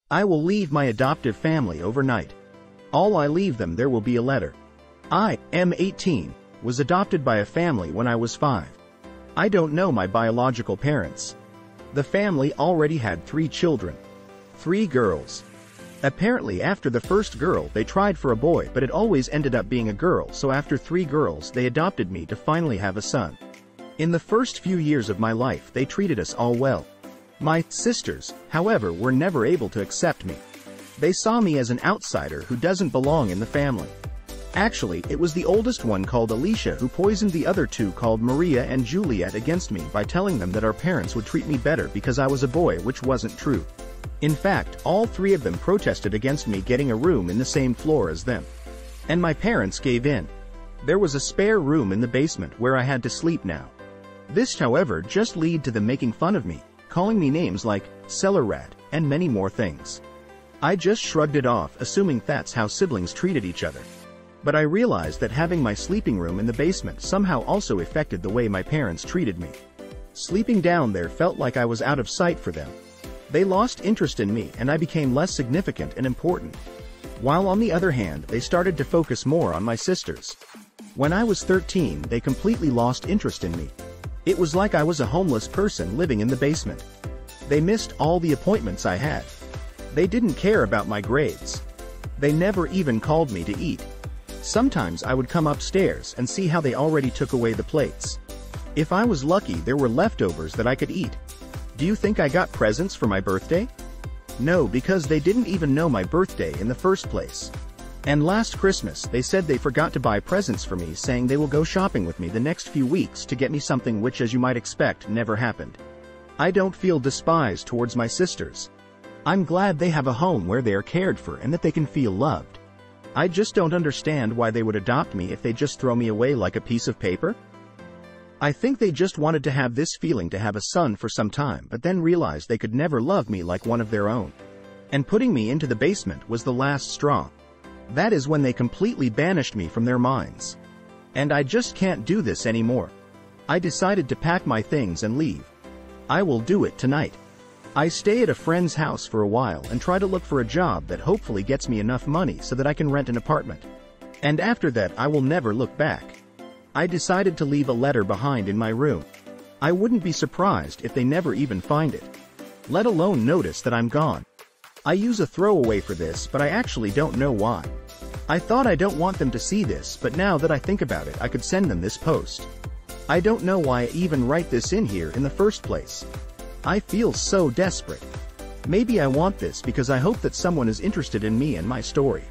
I will leave my adoptive family overnight. All I leave them there will be a letter. I am 18, was adopted by a family when I was 5. I don't know my biological parents. The family already had 3 children. 3 girls. Apparently after the first girl they tried for a boy, but it always ended up being a girl, so after 3 girls they adopted me to finally have a son. In the first few years of my life they treated us all well. My sisters, however, were never able to accept me. They saw me as an outsider who doesn't belong in the family. Actually, it was the oldest one called Alicia who poisoned the other 2 called Maria and Juliet against me by telling them that our parents would treat me better because I was a boy, which wasn't true. In fact, all 3 of them protested against me getting a room in the same floor as them. And my parents gave in. There was a spare room in the basement where I had to sleep now. This, however, just led to them making fun of me, calling me names like cellar rat, and many more things. I just shrugged it off, assuming that's how siblings treated each other. But I realized that having my sleeping room in the basement somehow also affected the way my parents treated me. Sleeping down there felt like I was out of sight for them. They lost interest in me and I became less significant and important. While on the other hand, they started to focus more on my sisters. When I was 13, they completely lost interest in me. It was like I was a homeless person living in the basement. They missed all the appointments I had. They didn't care about my grades. They never even called me to eat. Sometimes I would come upstairs and see how they already took away the plates. If I was lucky, there were leftovers that I could eat. Do you think I got presents for my birthday? No, because they didn't even know my birthday in the first place. And last Christmas, they said they forgot to buy presents for me, saying they will go shopping with me the next few weeks to get me something, which, as you might expect, never happened. I don't feel despised towards my sisters. I'm glad they have a home where they are cared for and that they can feel loved. I just don't understand why they would adopt me if they just throw me away like a piece of paper. I think they just wanted to have this feeling to have a son for some time, but then realized they could never love me like one of their own. And putting me into the basement was the last straw. That is when they completely banished me from their minds. And I just can't do this anymore. I decided to pack my things and leave. I will do it tonight. I stay at a friend's house for a while and try to look for a job that hopefully gets me enough money so that I can rent an apartment. And after that I will never look back. I decided to leave a letter behind in my room. I wouldn't be surprised if they never even find it, let alone notice that I'm gone. I use a throwaway for this, but I actually don't know why. I thought I don't want them to see this, but now that I think about it, I could send them this post. I don't know why I even write this in here in the first place. I feel so desperate. Maybe I want this because I hope that someone is interested in me and my story.